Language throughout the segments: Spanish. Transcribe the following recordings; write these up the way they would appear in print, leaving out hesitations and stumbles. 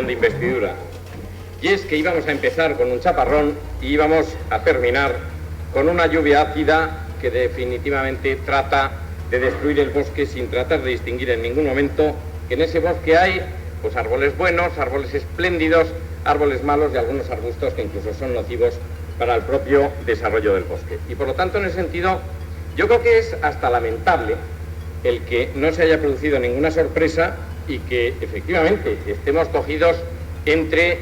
de investidura. Y es que íbamos a empezar con un chaparrón y íbamos a terminar con una lluvia ácida que definitivamente trata de destruir el bosque sin tratar de distinguir en ningún momento que en ese bosque hay pues árboles buenos, árboles espléndidos, árboles malos y algunos arbustos que incluso son nocivos para el propio desarrollo del bosque. Y por lo tanto, en ese sentido, yo creo que es hasta lamentable el que no se haya producido ninguna sorpresa y que efectivamente estemos cogidos entre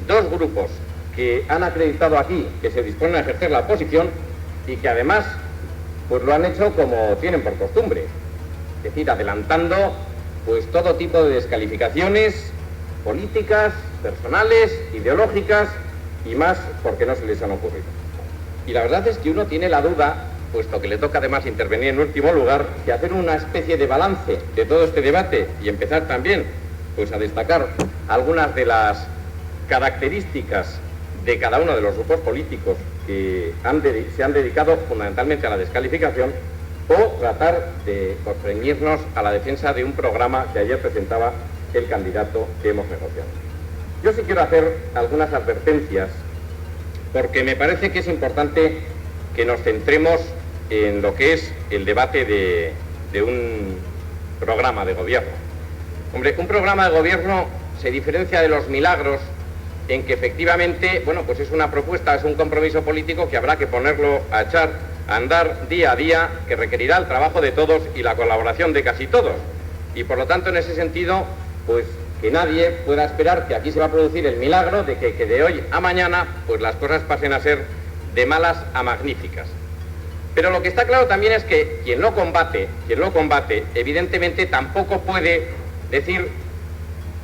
dos grupos que han acreditado aquí que se disponen a ejercer la oposición y que además pues lo han hecho como tienen por costumbre, es decir, adelantando pues todo tipo de descalificaciones políticas, personales, ideológicas y más porque no se les han ocurrido. Y la verdad es que uno tiene la duda, puesto que le toca además intervenir en último lugar, que hacer una especie de balance de todo este debate y empezar también pues a destacar algunas de las características de cada uno de los grupos políticos que se han dedicado fundamentalmente a la descalificación, o tratar de constreñirnos a la defensa de un programa que ayer presentaba el candidato que hemos negociado. Yo sí quiero hacer algunas advertencias porque me parece que es importante que nos centremos en lo que es el debate de un programa de gobierno. Hombre, un programa de gobierno se diferencia de los milagros en que efectivamente, bueno, pues es una propuesta, es un compromiso político que habrá que ponerlo a echar a andar día a día, que requerirá el trabajo de todos y la colaboración de casi todos. Y por lo tanto, en ese sentido, pues que nadie pueda esperar que aquí se va a producir el milagro de que de hoy a mañana pues las cosas pasen a ser de malas a magníficas. Pero lo que está claro también es que quien lo combate, evidentemente tampoco puede decir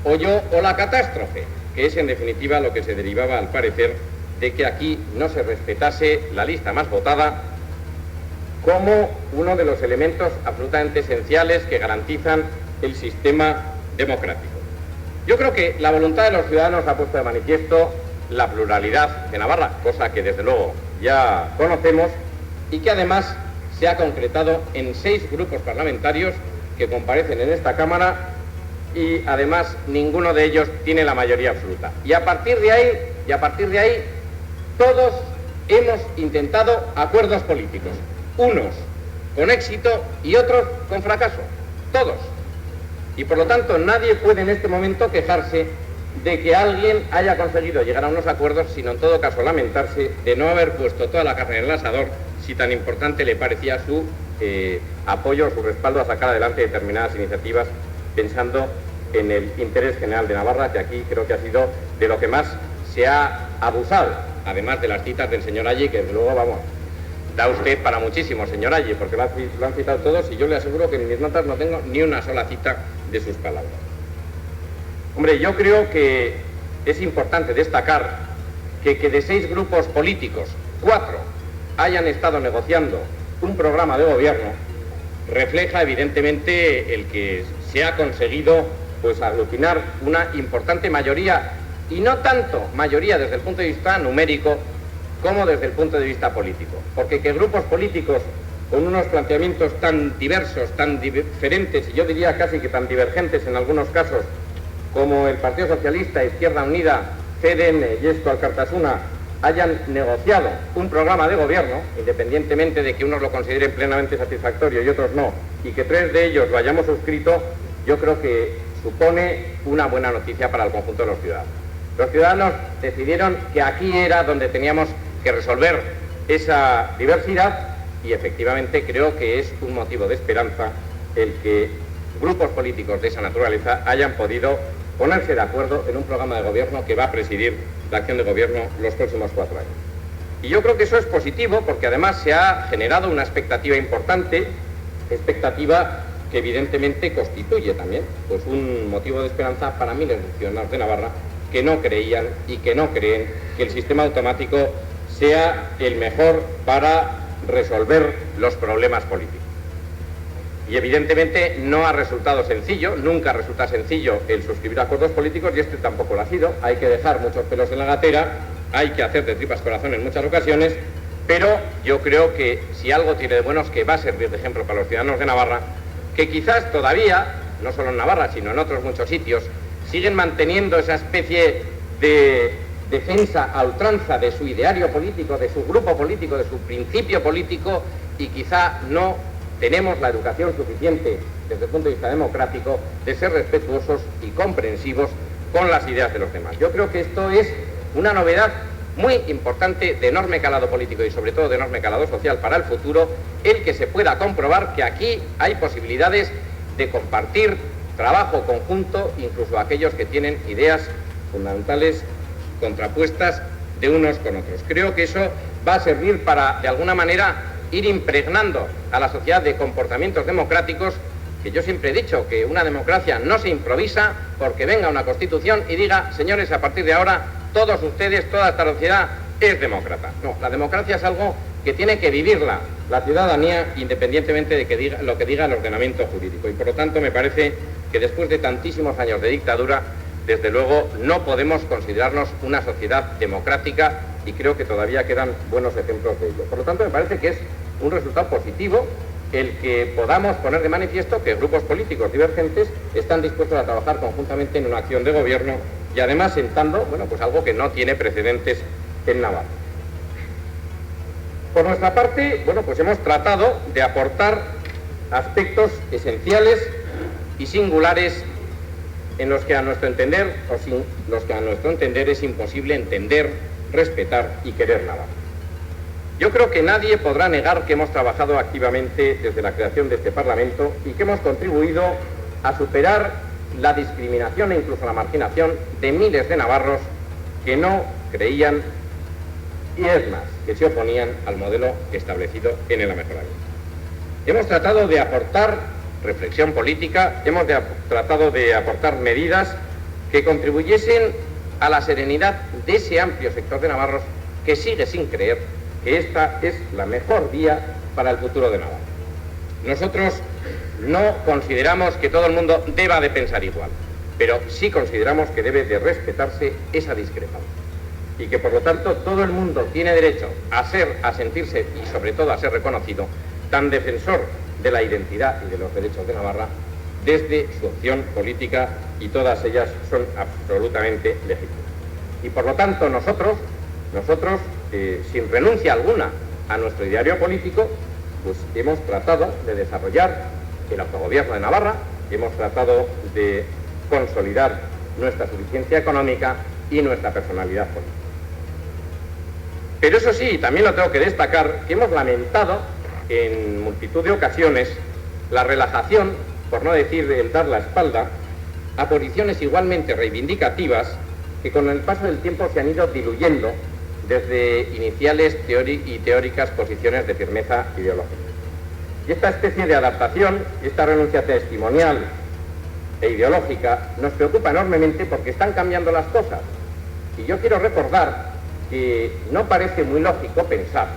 o yo o la catástrofe, que es en definitiva lo que se derivaba al parecer de que aquí no se respetase la lista más votada como uno de los elementos absolutamente esenciales que garantizan el sistema democrático. Yo creo que la voluntad de los ciudadanos ha puesto de manifiesto la pluralidad de Navarra, cosa que desde luego ya conocemos y que además se ha concretado en 6 grupos parlamentarios que comparecen en esta Cámara y además ninguno de ellos tiene la mayoría absoluta. Y a partir de ahí, todos hemos intentado acuerdos políticos, unos con éxito y otros con fracaso, todos. Y por lo tanto nadie puede en este momento quejarse de que alguien haya conseguido llegar a unos acuerdos, sino en todo caso lamentarse de no haber puesto toda la carne en el asador si tan importante le parecía su apoyo, su respaldo a sacar adelante determinadas iniciativas pensando en el interés general de Navarra, que aquí creo que ha sido de lo que más se ha abusado, además de las citas del señor Allí, que desde luego, vamos, da usted para muchísimo, señor Allí, porque lo han citado todos y yo le aseguro que en mis notas no tengo ni una sola cita de sus palabras. Hombre, yo creo que es importante destacar que de 6 grupos políticos, 4 hayan estado negociando un programa de gobierno, refleja evidentemente el que se ha conseguido pues aglutinar una importante mayoría, y no tanto mayoría desde el punto de vista numérico como desde el punto de vista político, porque que grupos políticos con unos planteamientos tan diversos, tan diferentes y yo diría casi que tan divergentes en algunos casos como el Partido Socialista, Izquierda Unida, CDN y Esto Alkartasuna hayan negociado un programa de gobierno, independientemente de que unos lo consideren plenamente satisfactorio y otros no, y que 3 de ellos lo hayamos suscrito, yo creo que supone una buena noticia para el conjunto de los ciudadanos. Los ciudadanos decidieron que aquí era donde teníamos que resolver esa diversidad y efectivamente creo que es un motivo de esperanza el que grupos políticos de esa naturaleza hayan podido ponerse de acuerdo en un programa de gobierno que va a presidir la acción de gobierno los próximos 4 años. Y yo creo que eso es positivo porque además se ha generado una expectativa importante, expectativa que evidentemente constituye también pues un motivo de esperanza para miles de ciudadanos de Navarra que no creían y que no creen que el sistema automático sea el mejor para resolver los problemas políticos. Y evidentemente no ha resultado sencillo, nunca resulta sencillo el suscribir acuerdos políticos y este tampoco lo ha sido. Hay que dejar muchos pelos en la gatera, hay que hacer de tripas corazón en muchas ocasiones, pero yo creo que si algo tiene de bueno es que va a servir de ejemplo para los ciudadanos de Navarra, que quizás todavía, no solo en Navarra, sino en otros muchos sitios, siguen manteniendo esa especie de defensa a ultranza de su ideario político, de su grupo político, de su principio político, y quizá no tenemos la educación suficiente desde el punto de vista democrático de ser respetuosos y comprensivos con las ideas de los demás. Yo creo que esto es una novedad muy importante, de enorme calado político y sobre todo de enorme calado social para el futuro, el que se pueda comprobar que aquí hay posibilidades de compartir trabajo conjunto, incluso aquellos que tienen ideas fundamentales contrapuestas de unos con otros. Creo que eso va a servir para, de alguna manera, ir impregnando a la sociedad de comportamientos democráticos, que yo siempre he dicho que una democracia no se improvisa porque venga una constitución y diga, señores, a partir de ahora todos ustedes, toda esta sociedad es demócrata. No, la democracia es algo que tiene que vivirla la ciudadanía independientemente de que diga, lo que diga el ordenamiento jurídico. Y por lo tanto me parece que después de tantísimos años de dictadura, desde luego no podemos considerarnos una sociedad democrática, y creo que todavía quedan buenos ejemplos de ello. Por lo tanto me parece que es un resultado positivo el que podamos poner de manifiesto que grupos políticos divergentes están dispuestos a trabajar conjuntamente en una acción de gobierno, y además sentando, bueno, pues algo que no tiene precedentes en Navarra. Por nuestra parte, bueno, pues hemos tratado de aportar aspectos esenciales y singulares en los que a nuestro entender, o sin los que a nuestro entender es imposible entender, respetar y querer Navarra. Yo creo que nadie podrá negar que hemos trabajado activamente desde la creación de este Parlamento y que hemos contribuido a superar la discriminación e incluso la marginación de miles de navarros que no creían, y es más, que se oponían al modelo establecido en el amejoramiento. Hemos tratado de aportar reflexión política, tratado de aportar medidas que contribuyesen a la serenidad de ese amplio sector de navarros que sigue sin creer que esta es la mejor vía para el futuro de Navarra. Nosotros no consideramos que todo el mundo deba de pensar igual, pero sí consideramos que debe de respetarse esa discrepancia y que por lo tanto todo el mundo tiene derecho a sentirse y sobre todo a ser reconocido tan defensor de la identidad y de los derechos de Navarra desde su opción política, y todas ellas son absolutamente legítimas. Y por lo tanto nosotros sin renuncia alguna a nuestro ideario político, pues hemos tratado de desarrollar el autogobierno de Navarra, hemos tratado de consolidar nuestra suficiencia económica y nuestra personalidad política. Pero eso sí, también lo tengo que destacar, que hemos lamentado en multitud de ocasiones la relajación, por no decir el dar la espalda, a posiciones igualmente reivindicativas que con el paso del tiempo se han ido diluyendo desde iniciales y teóricas posiciones de firmeza ideológica. Y esta especie de adaptación, esta renuncia testimonial e ideológica, nos preocupa enormemente porque están cambiando las cosas. Y yo quiero recordar que no parece muy lógico pensar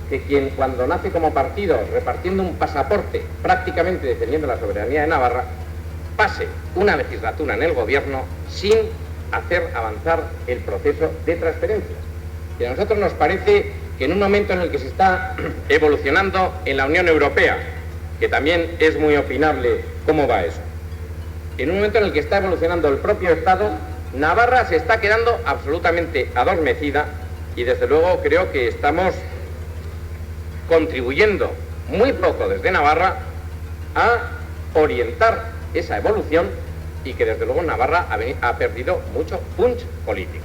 que quien cuando nace como partido repartiendo un pasaporte prácticamente defendiendo la soberanía de Navarra, pase una legislatura en el gobierno sin hacer avanzar el proceso de transferencias. Y a nosotros nos parece que en un momento en el que se está evolucionando en la Unión Europea, que también es muy opinable cómo va eso, en un momento en el que está evolucionando el propio Estado, Navarra se está quedando absolutamente adormecida, y desde luego creo que estamos contribuyendo muy poco desde Navarra a orientar esa evolución, y que desde luego Navarra ha perdido mucho punch político,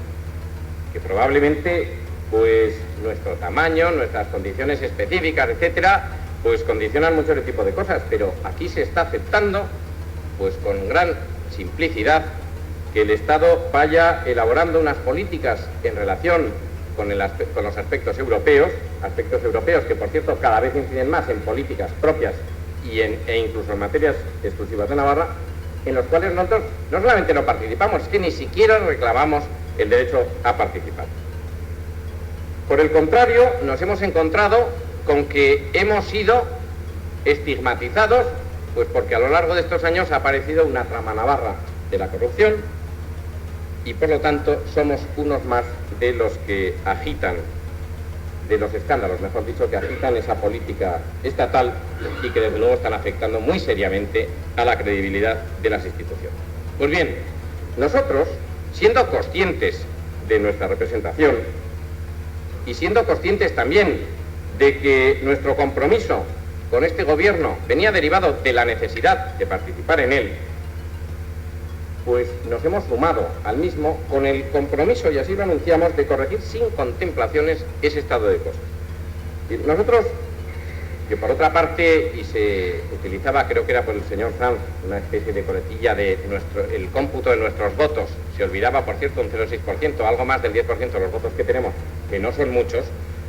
que probablemente pues nuestro tamaño, nuestras condiciones específicas, etcétera, pues condicionan mucho ese tipo de cosas, pero aquí se está aceptando pues con gran simplicidad que el Estado vaya elaborando unas políticas en relación con los aspectos europeos que por cierto cada vez inciden más en políticas propias e incluso en materias exclusivas de Navarra, en los cuales nosotros no solamente no participamos, es que ni siquiera reclamamos el derecho a participar. Por el contrario, nos hemos encontrado con que hemos sido estigmatizados, pues porque a lo largo de estos años ha aparecido una trama navarra de la corrupción, y por lo tanto somos unos más de los que agitan, de los escándalos, mejor dicho, que agitan esa política estatal y que desde luego están afectando muy seriamente a la credibilidad de las instituciones. Pues bien, Nosotros, siendo conscientes de nuestra representación y siendo conscientes también de que nuestro compromiso con este gobierno venía derivado de la necesidad de participar en él, pues nos hemos sumado al mismo con el compromiso, y así lo anunciamos, de corregir sin contemplaciones ese estado de cosas. Y nosotros, que por otra parte, y se utilizaba, creo que era por el señor Sanz, una especie de coletilla de el cómputo de nuestros votos, se olvidaba, por cierto, un 0,6%, algo más del 10% de los votos que tenemos, que no son muchos,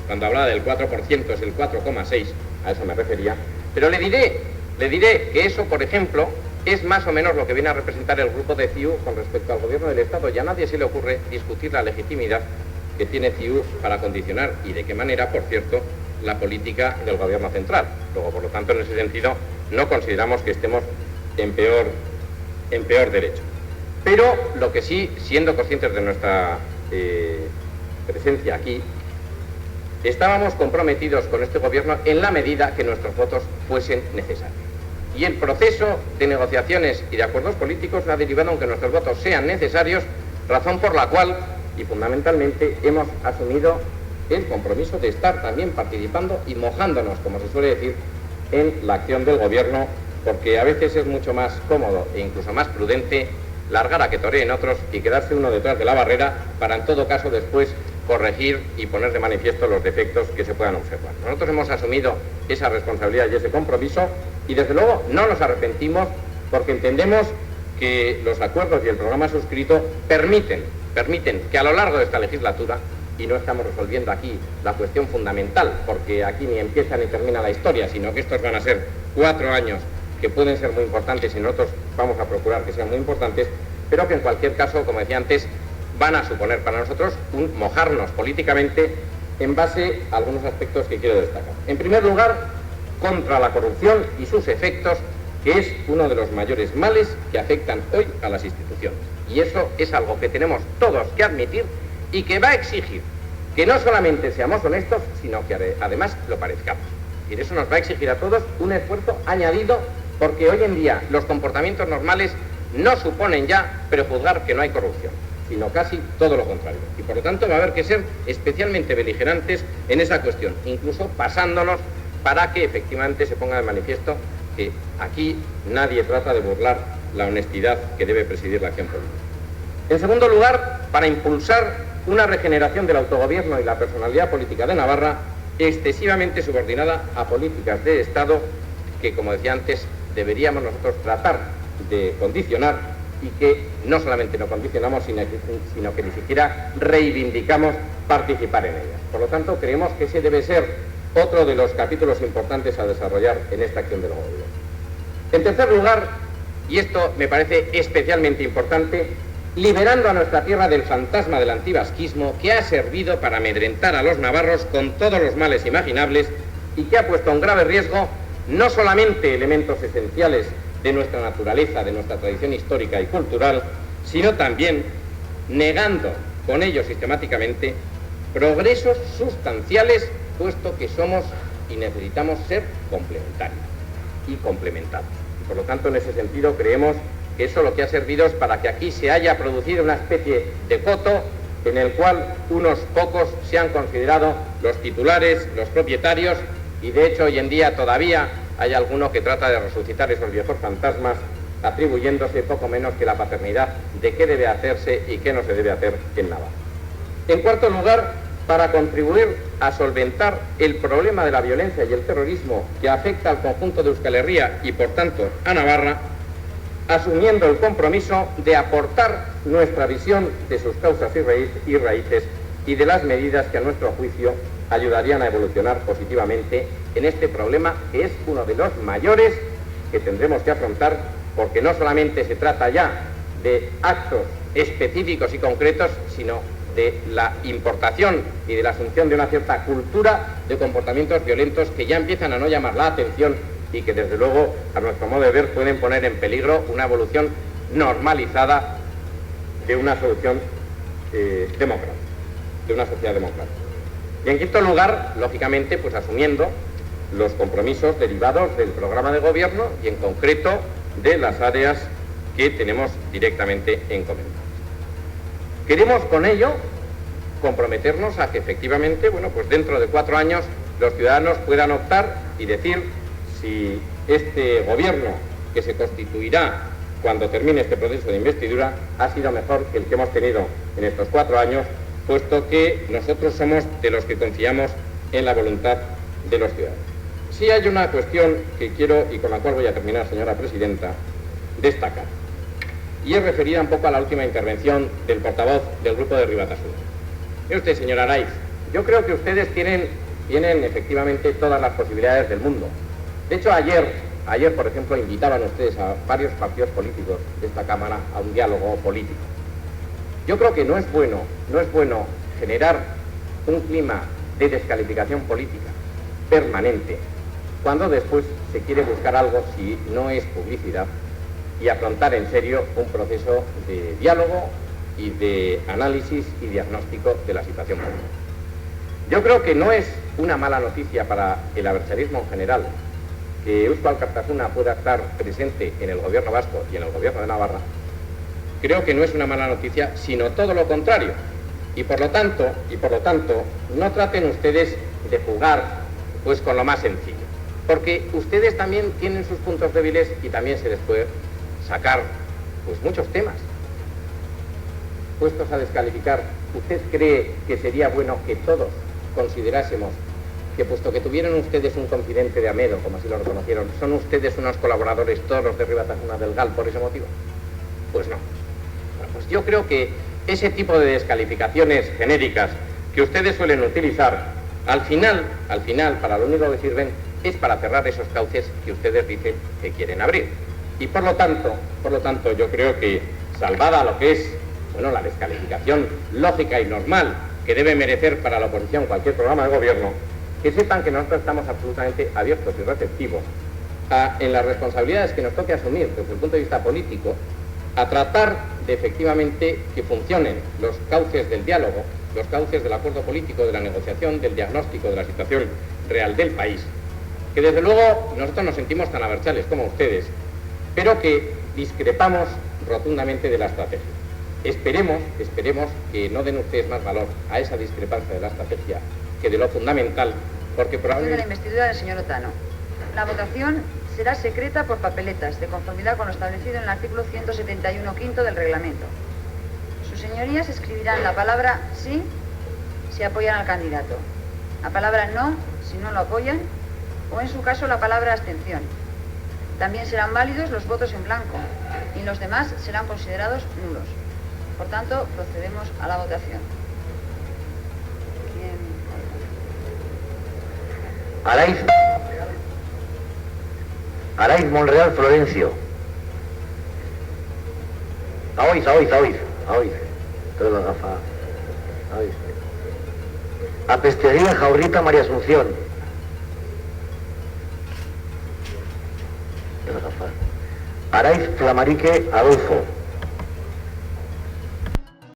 cuando hablaba del 4% es el 4,6%, a eso me refería, pero le diré que eso, por ejemplo, es más o menos lo que viene a representar el grupo de CIU con respecto al gobierno del Estado. Ya a nadie se le ocurre discutir la legitimidad que tiene CIU para condicionar, y de qué manera, por cierto, la política del gobierno central. Luego, por lo tanto, en ese sentido, no consideramos que estemos en peor derecho. Pero lo que sí, siendo conscientes de nuestra presencia aquí, estábamos comprometidos con este gobierno en la medida que nuestros votos fuesen necesarios. Y el proceso de negociaciones y de acuerdos políticos ha derivado en que nuestros votos sean necesarios, razón por la cual, y fundamentalmente, hemos asumido el compromiso de estar también participando y mojándonos, como se suele decir, en la acción del gobierno, porque a veces es mucho más cómodo e incluso más prudente largar a que toreen otros y quedarse uno detrás de la barrera para, en todo caso, después corregir y poner de manifiesto los defectos que se puedan observar. Nosotros hemos asumido esa responsabilidad y ese compromiso, y desde luego no nos arrepentimos, porque entendemos que los acuerdos y el programa suscrito permiten que a lo largo de esta legislatura, y no estamos resolviendo aquí la cuestión fundamental, porque aquí ni empieza ni termina la historia, sino que estos van a ser 4 años que pueden ser muy importantes y nosotros vamos a procurar que sean muy importantes, pero que en cualquier caso, como decía antes, van a suponer para nosotros un mojarnos políticamente en base a algunos aspectos que quiero destacar. En primer lugar, contra la corrupción y sus efectos, que es uno de los mayores males que afectan hoy a las instituciones. Y eso es algo que tenemos todos que admitir y que va a exigir que no solamente seamos honestos, sino que además lo parezcamos. Y eso nos va a exigir a todos un esfuerzo añadido, porque hoy en día los comportamientos normales no suponen ya prejuzgar que no hay corrupción, sino casi todo lo contrario. Y por lo tanto va a haber que ser especialmente beligerantes en esa cuestión, incluso pasándonos para que efectivamente se ponga de manifiesto que aquí nadie trata de burlar la honestidad que debe presidir la acción política. En segundo lugar, para impulsar una regeneración del autogobierno y la personalidad política de Navarra, excesivamente subordinada a políticas de Estado que, como decía antes, deberíamos nosotros tratar de condicionar, y que no solamente no condicionamos, sino que ni siquiera reivindicamos participar en ellas. Por lo tanto, creemos que ese debe ser otro de los capítulos importantes a desarrollar en esta acción del gobierno. En tercer lugar, y esto me parece especialmente importante, liberando a nuestra tierra del fantasma del antivasquismo, que ha servido para amedrentar a los navarros con todos los males imaginables y que ha puesto en grave riesgo no solamente elementos esenciales de nuestra naturaleza, de nuestra tradición histórica y cultural, sino también negando con ello sistemáticamente progresos sustanciales, puesto que somos y necesitamos ser complementarios y complementados. Y por lo tanto, en ese sentido, creemos que eso lo que ha servido es para que aquí se haya producido una especie de coto en el cual unos pocos se han considerado los titulares, los propietarios, y de hecho hoy en día todavía hay alguno que trata de resucitar esos viejos fantasmas, atribuyéndose poco menos que la paternidad de qué debe hacerse y qué no se debe hacer en Navarra. En cuarto lugar, para contribuir a solventar el problema de la violencia y el terrorismo que afecta al conjunto de Euskal Herria y, por tanto, a Navarra, asumiendo el compromiso de aportar nuestra visión de sus causas y raíces y de las medidas que, a nuestro juicio, ayudarían a evolucionar positivamente en este problema, que es uno de los mayores que tendremos que afrontar, porque no solamente se trata ya de actos específicos y concretos, sino de la importación y de la asunción de una cierta cultura de comportamientos violentos que ya empiezan a no llamar la atención y que, desde luego, a nuestro modo de ver, pueden poner en peligro una evolución normalizada de una solución democrática, de una sociedad democrática. Y en quinto lugar, lógicamente, pues asumiendo los compromisos derivados del programa de gobierno y, en concreto, de las áreas que tenemos directamente encomendadas. Queremos con ello comprometernos a que efectivamente, bueno, pues dentro de 4 años los ciudadanos puedan optar y decir si este gobierno que se constituirá cuando termine este proceso de investidura ha sido mejor que el que hemos tenido en estos 4 años, puesto que nosotros somos de los que confiamos en la voluntad de los ciudadanos. Sí hay una cuestión que quiero, y con la cual voy a terminar, señora presidenta, destacar, y es referida un poco a la última intervención del portavoz del Grupo de Ribatasuna. Mire usted, señora Araiz, yo creo que ustedes tienen efectivamente todas las posibilidades del mundo. De hecho, ayer, por ejemplo, invitaban ustedes a varios partidos políticos de esta Cámara a un diálogo político. Yo creo que no es bueno generar un clima de descalificación política permanente cuando después se quiere buscar algo, si no es publicidad, y afrontar en serio un proceso de diálogo y de análisis y diagnóstico de la situación política. Yo creo que no es una mala noticia para el abertzarismo en general que Eusko Alkartasuna pueda estar presente en el gobierno vasco y en el gobierno de Navarra. Creo que no es una mala noticia, sino todo lo contrario. Y por lo tanto, no traten ustedes de jugar pues con lo más sencillo, porque ustedes también tienen sus puntos débiles y también se les puede sacar pues muchos temas. Puestos a descalificar, ¿usted cree que sería bueno que todos considerásemos que, puesto que tuvieron ustedes un confidente de Amedo, como así lo reconocieron, son ustedes unos colaboradores todos los de Ribatasuna del GAL por ese motivo? Pues no. Bueno, pues yo creo que ese tipo de descalificaciones genéricas que ustedes suelen utilizar, al final, para lo único que sirven es para cerrar esos cauces que ustedes dicen que quieren abrir. Y por lo tanto, yo creo que, salvada lo que es, bueno, la descalificación lógica y normal que debe merecer para la oposición cualquier programa de gobierno, que sepan que nosotros estamos absolutamente abiertos y receptivos en las responsabilidades que nos toque asumir desde el punto de vista político, a tratar de efectivamente que funcionen los cauces del diálogo, los cauces del acuerdo político, de la negociación, del diagnóstico de la situación real del país, que desde luego nosotros nos sentimos tan abertzales como ustedes, pero que discrepamos rotundamente de la estrategia. Esperemos que no den ustedes más valor a esa discrepancia de la estrategia que de lo fundamental, porque probablemente... De la investidura del señor Otano. La votación será secreta por papeletas, de conformidad con lo establecido en el artículo 171 quinto del reglamento. Sus señorías escribirán la palabra sí si apoyan al candidato, la palabra no si no lo apoyan, o en su caso la palabra abstención. También serán válidos los votos en blanco y los demás serán considerados nulos. Por tanto, procedemos a la votación. Araiz Monreal Florencio. Aoiz. Todo la gafa. Aoiz. Apestería Jaurrita María Asunción. Araiz Flamarique Adolfo.